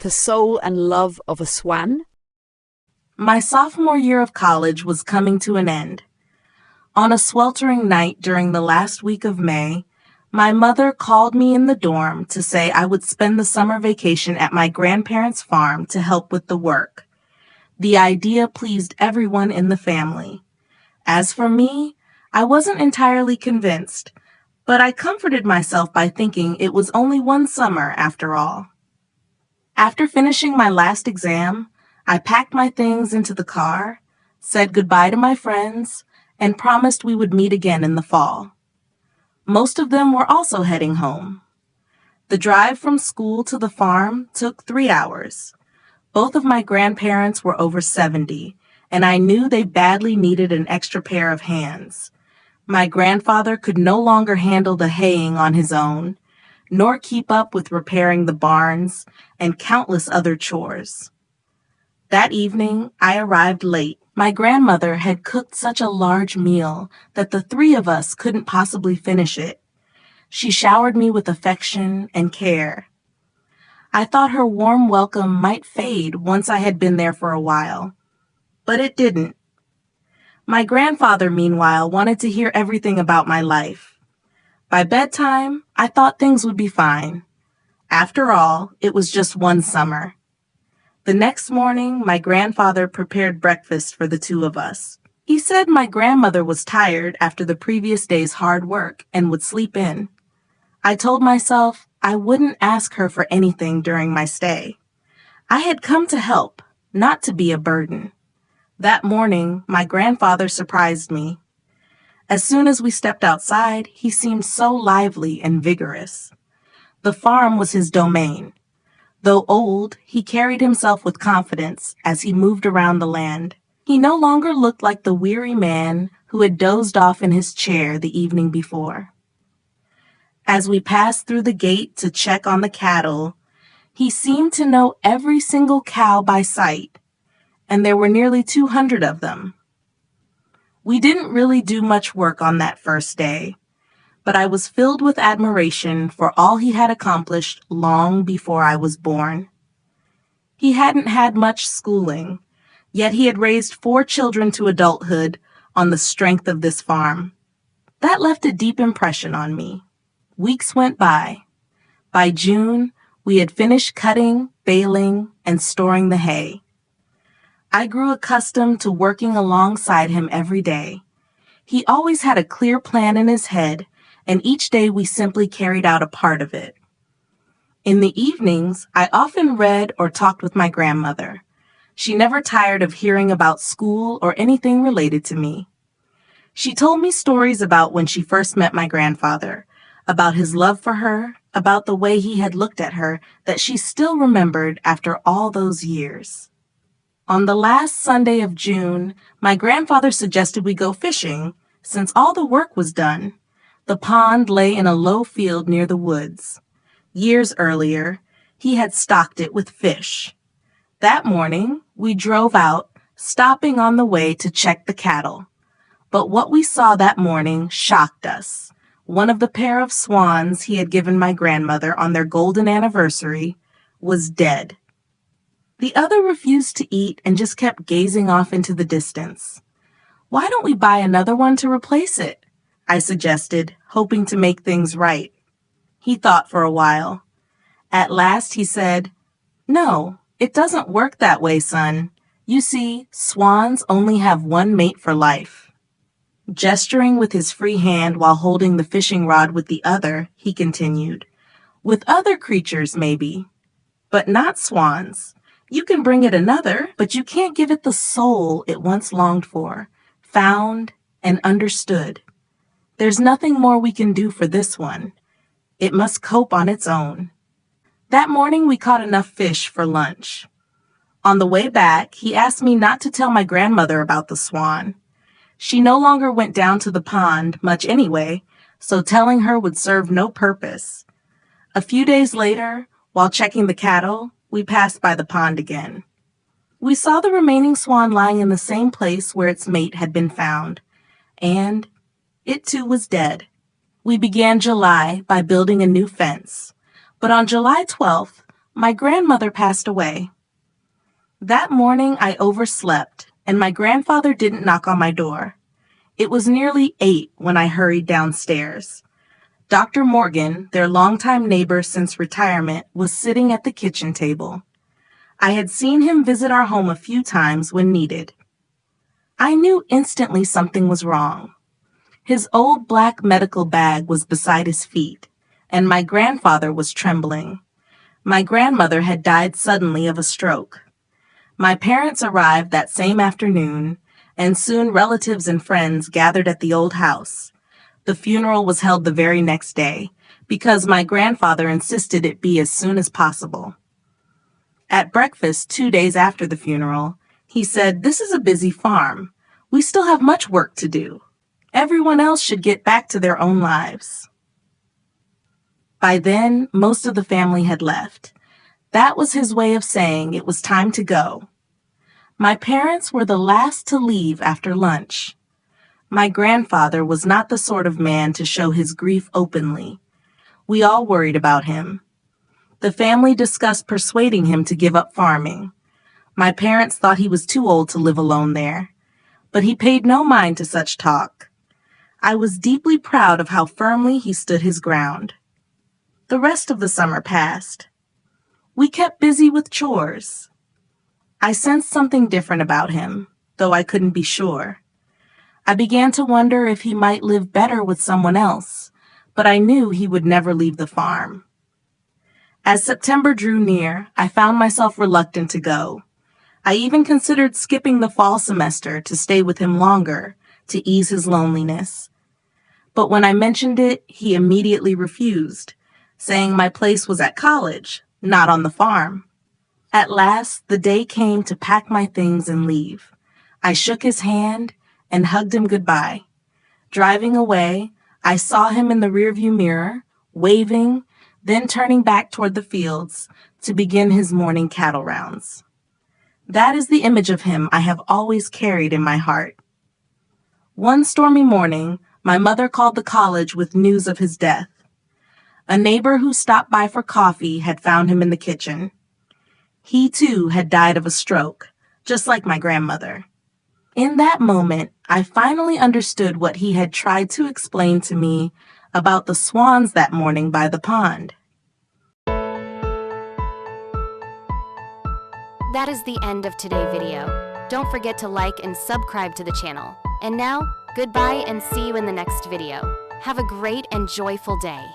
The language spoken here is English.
the soul and love of a swan? My sophomore year of college was coming to an end. On a sweltering night during the last week of May, my mother called me in the dorm to say I would spend the summer vacation at my grandparents' farm to help with the work. The idea pleased everyone in the family. As for me, I wasn't entirely convinced, but I comforted myself by thinking it was only one summer after all. After finishing my last exam, I packed my things into the car, said goodbye to my friends, and promised we would meet again in the fall. Most of them were also heading home. The drive from school to the farm took 3 hours. Both of my grandparents were over 70, and I knew they badly needed an extra pair of hands. My grandfather could no longer handle the haying on his own, nor keep up with repairing the barns and countless other chores. That evening, I arrived late. My grandmother had cooked such a large meal that the 3 of us couldn't possibly finish it. She showered me with affection and care. I thought her warm welcome might fade once I had been there for a while, but it didn't. My grandfather, meanwhile, wanted to hear everything about my life. By bedtime, I thought things would be fine. After all, it was just one summer. The next morning, my grandfather prepared breakfast for the 2 of us. He said my grandmother was tired after the previous day's hard work and would sleep in. I told myself I wouldn't ask her for anything during my stay. I had come to help, not to be a burden. That morning, my grandfather surprised me. As soon as we stepped outside, he seemed so lively and vigorous. The farm was his domain. Though old, he carried himself with confidence as he moved around the land. He no longer looked like the weary man who had dozed off in his chair the evening before. As we passed through the gate to check on the cattle, he seemed to know every single cow by sight, and there were nearly 200 of them. We didn't really do much work on that first day, but I was filled with admiration for all he had accomplished long before I was born. He hadn't had much schooling, yet he had raised 4 children to adulthood on the strength of this farm. That left a deep impression on me. Weeks went by. By June, we had finished cutting, baling, and storing the hay. I grew accustomed to working alongside him every day. He always had a clear plan in his head, and each day we simply carried out a part of it. In the evenings, I often read or talked with my grandmother. She never tired of hearing about school or anything related to me. She told me stories about when she first met my grandfather, about his love for her, about the way he had looked at her that she still remembered after all those years. On the last Sunday of June, my grandfather suggested we go fishing, since all the work was done. The pond lay in a low field near the woods. Years earlier, he had stocked it with fish. That morning, we drove out, stopping on the way to check the cattle. But what we saw that morning shocked us. One of the pair of swans he had given my grandmother on their golden anniversary was dead. The other refused to eat and just kept gazing off into the distance. "Why don't we buy another one to replace it?" I suggested, hoping to make things right. He thought for a while. At last he said, "No, it doesn't work that way, son. You see, swans only have one mate for life." Gesturing with his free hand while holding the fishing rod with the other, he continued, "With other creatures, maybe, but not swans. You can bring it another, but you can't give it the soul it once longed for, found, and understood. There's nothing more we can do for this one. It must cope on its own." That morning we caught enough fish for lunch. On the way back, he asked me not to tell my grandmother about the swan. She no longer went down to the pond much anyway, so telling her would serve no purpose. A few days later, while checking the cattle, we passed by the pond again. We saw the remaining swan lying in the same place where its mate had been found, and it too was dead. We began July by building a new fence, but on July 12th, my grandmother passed away. That morning I overslept, and my grandfather didn't knock on my door. It was nearly 8 when I hurried downstairs. Dr. Morgan, their longtime neighbor since retirement, was sitting at the kitchen table. I had seen him visit our home a few times when needed. I knew instantly something was wrong. His old black medical bag was beside his feet, and my grandfather was trembling. My grandmother had died suddenly of a stroke. My parents arrived that same afternoon, and soon relatives and friends gathered at the old house. The funeral was held the very next day, because my grandfather insisted it be as soon as possible. At breakfast 2 days after the funeral, he said, "This is a busy farm. We still have much work to do. Everyone else should get back to their own lives." By then, most of the family had left. That was his way of saying it was time to go. My parents were the last to leave after lunch. My grandfather was not the sort of man to show his grief openly. We all worried about him. The family discussed persuading him to give up farming. My parents thought he was too old to live alone there, but he paid no mind to such talk. I was deeply proud of how firmly he stood his ground. The rest of the summer passed. We kept busy with chores. I sensed something different about him, though I couldn't be sure. I began to wonder if he might live better with someone else, but I knew he would never leave the farm. As September drew near, I found myself reluctant to go. I even considered skipping the fall semester to stay with him longer, to ease his loneliness. But when I mentioned it, he immediately refused, saying my place was at college, not on the farm. At last, the day came to pack my things and leave. I shook his hand and hugged him goodbye. Driving away, I saw him in the rearview mirror, waving, then turning back toward the fields to begin his morning cattle rounds. That is the image of him I have always carried in my heart. One stormy morning, my mother called the college with news of his death. A neighbor who stopped by for coffee had found him in the kitchen. He, too, had died of a stroke, just like my grandmother. In that moment, I finally understood what he had tried to explain to me about the swans that morning by the pond. That is the end of today's video. Don't forget to like and subscribe to the channel. And now, goodbye and see you in the next video. Have a great and joyful day.